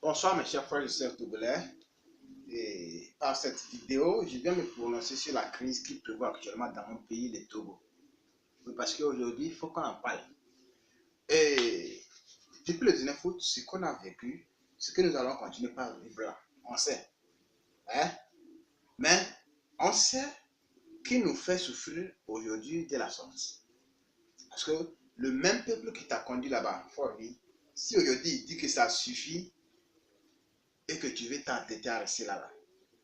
Bonsoir mes chers frères et sœurs togolais. Et par cette vidéo, je viens me prononcer sur la crise qui prévaut actuellement dans mon pays, le Togo. Oui, parce qu'aujourd'hui, il faut qu'on en parle. Et depuis le 19 août, ce qu'on a vécu, ce que nous allons continuer par vivre là, on sait. Hein? Mais on sait qui nous fait souffrir aujourd'hui de la sorte. Parce que le même peuple qui t'a conduit là-bas, si aujourd'hui il dit que ça suffit et que tu veux t'entêter à rester là-bas,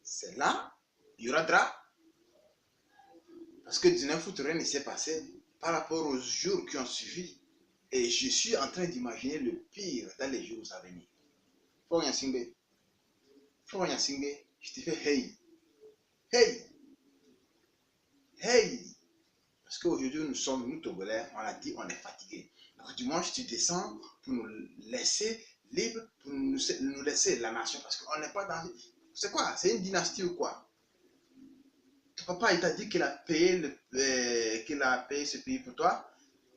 c'est là, il y aura drap. Parce que 19 août, rien ne s'est passé par rapport aux jours qui ont suivi. Et je suis en train d'imaginer le pire dans les jours à venir. Faut Singbe, je te fais hey, hey, hey. Parce qu'aujourd'hui, nous Togolais, on a dit on est fatigué. Donc dimanche, tu descends pour nous laisser libres, pour nous laisser la nation. Parce qu'on n'est pas dans... C'est quoi? C'est une dynastie ou quoi? Ton papa, il t'a dit qu'il a payé ce pays pour toi.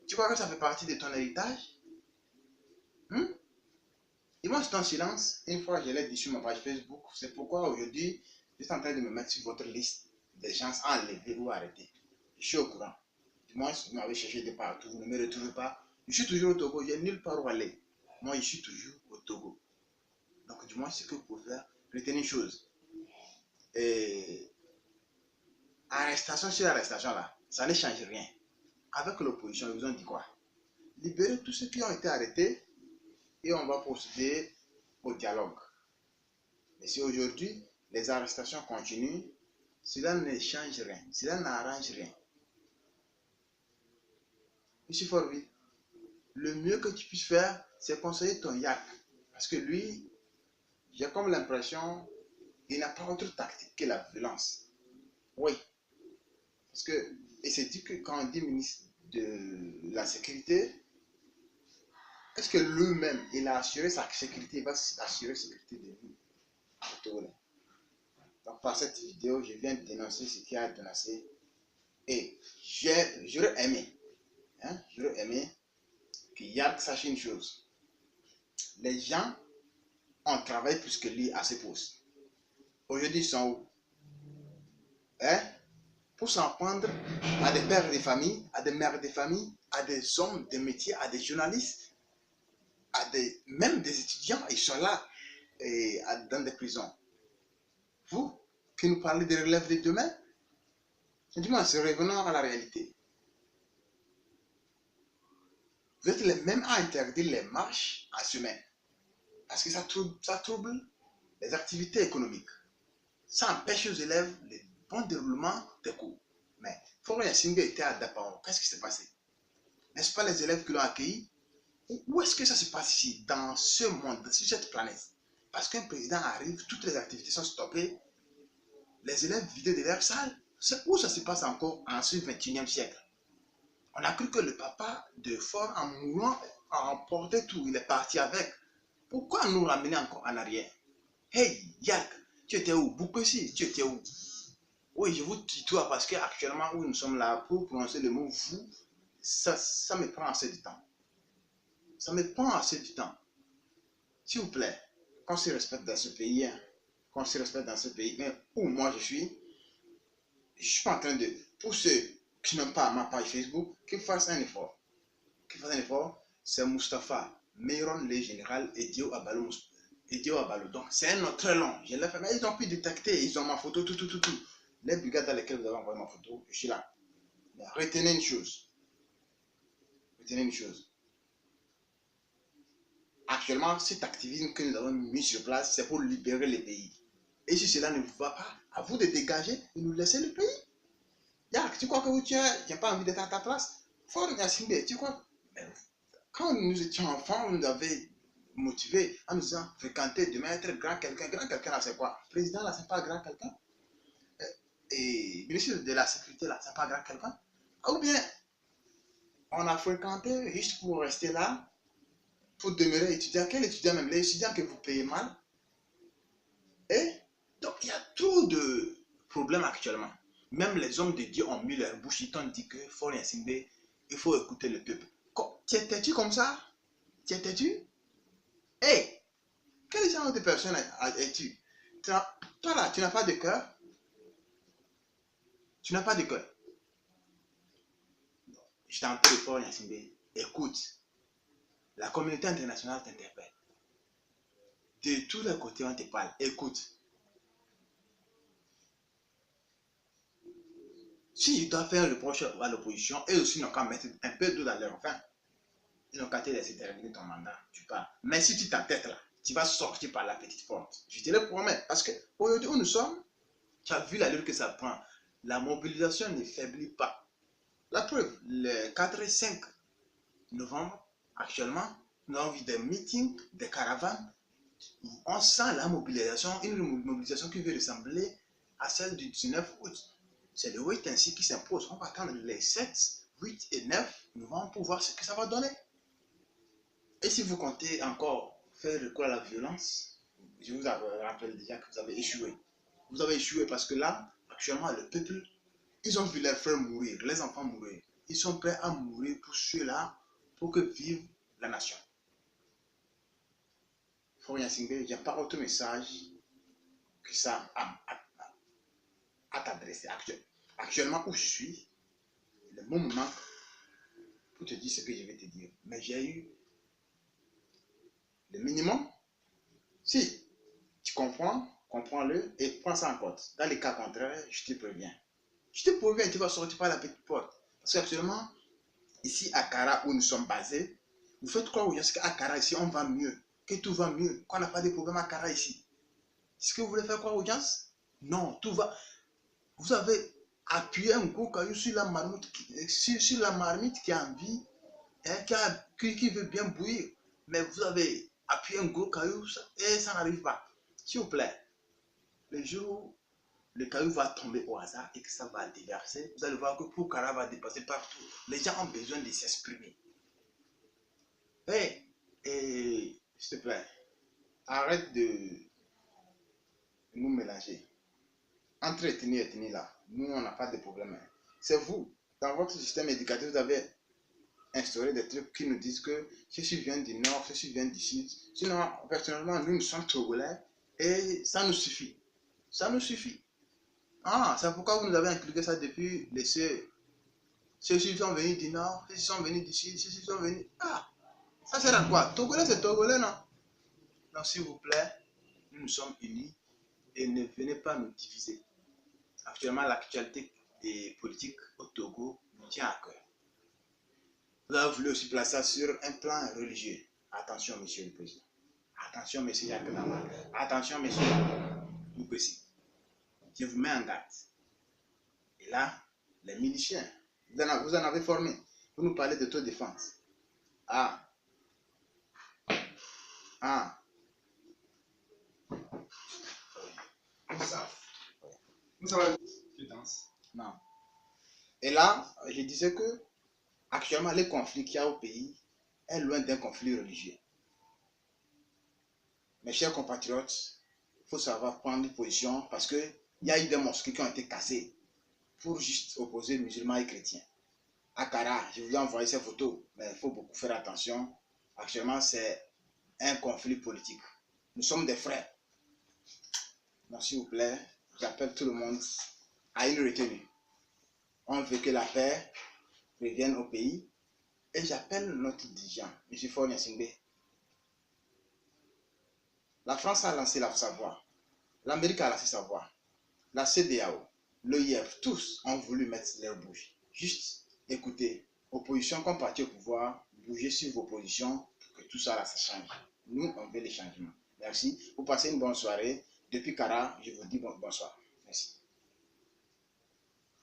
Tu crois que ça fait partie de ton héritage? Ils vont rester en silence. Une fois, je l'ai dit sur ma page Facebook. C'est pourquoi aujourd'hui, je suis en train de me mettre sur votre liste des gens enlevés ou arrêtés. Je suis au courant. Du moins, vous m'avez cherché de partout, vous ne me retrouvez pas. Je suis toujours au Togo, il n'y a nulle part où aller. Moi, je suis toujours au Togo. Donc, du moins, ce que vous pouvez faire, retenez une chose. Et arrestation sur arrestation là, ça ne change rien. Avec l'opposition, ils vous ont dit quoi? Libérez tous ceux qui ont été arrêtés et on va procéder au dialogue. Mais si aujourd'hui, les arrestations continuent, cela ne change rien, cela n'arrange rien. Monsieur Forvi, le mieux que tu puisses faire, c'est conseiller ton yak. Parce que lui, j'ai comme l'impression qu'il n'a pas autre tactique que la violence. Oui. Parce que, et c'est dit que quand on dit ministre de la sécurité, est-ce que lui-même, il a assuré sa sécurité, il va assurer la sécurité de nous? Donc par cette vidéo, je viens de dénoncer ce qui a dénoncé. Et j'aurais aimé, que Yark sache une chose. Les gens ont travaillé plus que lui à ce poste. Aujourd'hui, ils sont où? Pour s'en prendre à des pères de famille, à des mères de famille, à des hommes de métier, à des journalistes, même des étudiants, ils sont là dans des prisons. Vous, qui nous parlez de relève de demain, dis-moi, revenons à la réalité. Vous êtes les mêmes à interdire les marches en semaine. Parce que ça trouble les activités économiques. Ça empêche aux élèves le bon déroulement des cours. Mais Florian Simbe était à Dapao. Qu'est-ce qui s'est passé? N'est-ce pas les élèves qui l'ont accueilli? Où est-ce que ça se passe ici, dans ce monde, sur cette planète? Parce qu'un président arrive, toutes les activités sont stoppées, les élèves vidés de leur salle. C'est où ça se passe encore en ce 21e siècle? On a cru que le papa de Ford, en mourant, a emporté tout, il est parti avec. Pourquoi nous ramener encore en arrière? Hey, Yak, tu étais où? Boukossi, tu étais où? Oui, je vous tutoie parce qu'actuellement, où nous sommes là, pour prononcer le mot vous, ça me prend assez de temps. Ça me prend assez de temps. S'il vous plaît, qu'on se respecte dans ce pays, qu'on se respecte dans ce pays, mais où moi je suis pas en train de, pour ceux qui n'ont pas ma page Facebook, qu'ils fassent un effort. C'est Mustapha, Meyron, le général, et Dio Abalo. Donc c'est un nom très long. Je l'ai fait, mais ils ont pu détecter, ils ont ma photo, tout. Les brigades dans lesquelles vous avez envoyé ma photo, je suis là. Mais retenez une chose. Actuellement, cet activisme que nous avons mis sur place, c'est pour libérer le pays. Et si cela ne vous va pas, à vous de dégager et nous laisser le pays. Yak, tu crois que tu n'as pas envie d'être à ta place? Fort Yassimbe, tu crois? Quand nous étions enfants, on nous avait motivés en nous disant fréquenter demain, être grand quelqu'un. Grand quelqu'un là, c'est quoi? Président là, c'est pas grand quelqu'un. Et ministre de la sécurité là, c'est pas grand quelqu'un. Ou bien, on a fréquenté juste pour rester là, pour demeurer étudiant. Quel étudiant même? Les étudiants que vous payez mal. Et donc, il y a trop de problèmes actuellement. Même les hommes de Dieu ont mis leur bouche. Ils t'ont dit que Fort Yassimbe, il faut écouter le peuple. T'étais-tu comme ça? T'étais-tu? Hey! Quel Quel genre de personne es-tu? Toi là, tu n'as pas de cœur. Tu n'as pas de cœur. Je t'en prie fort, Yacine. Écoute, la communauté internationale t'interpelle. De tous les côtés, on te parle. Écoute. Si je dois faire un reproche à l'opposition, eux aussi n'ont qu'à mettre un peu d'eau dans leur vin. Ils n'ont qu'à te laisser terminer ton mandat. Tu pars. Mais si tu t'entêtes là, tu vas sortir par la petite porte. Je te le promets. Parce que aujourd'hui où nous sommes, tu as vu l'allure que ça prend. La mobilisation ne faiblit pas. La preuve, le 4 et 5 novembre, actuellement, nous avons vu des meetings, des caravanes. On sent la mobilisation, une mobilisation qui veut ressembler à celle du 19 août. C'est le wait ainsi qui s'impose. On va attendre les 7, 8 et 9 novembre pour voir ce que ça va donner. Et si vous comptez encore faire recours à la violence, je vous rappelle déjà que vous avez échoué. Vous avez échoué parce que là, actuellement, le peuple, ils ont vu leurs frères mourir, les enfants mourir. Ils sont prêts à mourir pour ceux-là, pour que vive la nation. Florian Singbe, il n'y a pas autre message que ça à t'adresser. Actuellement où je suis, le bon moment pour te dire ce que je vais te dire. Mais j'ai eu le minimum. Si tu comprends, comprends-le et prends ça en compte. Dans les cas contraires, je te préviens. Je te préviens, tu vas sortir par la petite porte. Parce qu'actuellement, ici à Kara, où nous sommes basés, vous faites croire aux gens qu'à Kara, ici, on va mieux, que tout va mieux, qu'on n'a pas de problème à Kara ici. Est-ce que vous voulez faire croire aux gens? Non, tout va. Vous avez appuyé un gros caillou sur la marmite, sur la marmite qui a envie, hein, qui veut bien bouillir. Mais vous avez appuyé un gros caillou et ça n'arrive pas. S'il vous plaît, le jour où le caillou va tomber au hasard et que ça va déverser, vous allez voir que Poukara va dépasser partout. Les gens ont besoin de s'exprimer. Hey, s'il te plaît, arrête de nous mélanger. Entre ethnie et ethnie là, nous on n'a pas de problème. C'est vous, dans votre système éducatif, vous avez instauré des trucs qui nous disent que ceci vient du nord, ceci vient du sud. Sinon, personnellement, nous sommes togolais et ça nous suffit. Ça nous suffit. Ah, c'est pourquoi vous nous avez inculqué ça depuis les ceux. Ceux-ci sont venus du nord, ceux-ci sont venus du sud, ceux-ci sont venus. Ah, ça sert à quoi? Togolais, c'est togolais, non? Donc, s'il vous plaît, nous sommes unis et ne venez pas nous diviser. Actuellement, l'actualité des politiques au Togo nous tient à cœur. Vous avez voulu aussi placer ça sur un plan religieux. Attention, monsieur le président. Attention, monsieur Jacques Lamar. Attention, monsieur Moukessi. Je vous mets en garde. Et là, les miliciens, vous en avez formé. Vous nous parlez d'autodéfense. Ah. Ah. Ça va. Tu danses. Non. Et là, je disais que actuellement, les conflits qu'il y a au pays est loin d'un conflit religieux. Mes chers compatriotes, il faut savoir prendre une position parce qu'il y a eu des mosquées qui ont été cassées pour juste opposer musulmans et chrétiens. À Kara, je vous ai envoyé ces photos, mais il faut beaucoup faire attention. Actuellement, c'est un conflit politique. Nous sommes des frères. Donc, s'il vous plaît, j'appelle tout le monde à une retenue. On veut que la paix revienne au pays. Et j'appelle notre dirigeant, M. Florian Singbe. La France a lancé sa voix. L'Amérique a lancé sa voix. La CEDEAO, l'OIF, tous ont voulu mettre leur bouche. Juste écoutez, opposition comme parti au pouvoir, bougez sur vos positions pour que tout ça là, ça change. Nous, on veut les changements. Merci. Vous passez une bonne soirée. Depuis Kara, je vous dis bonsoir.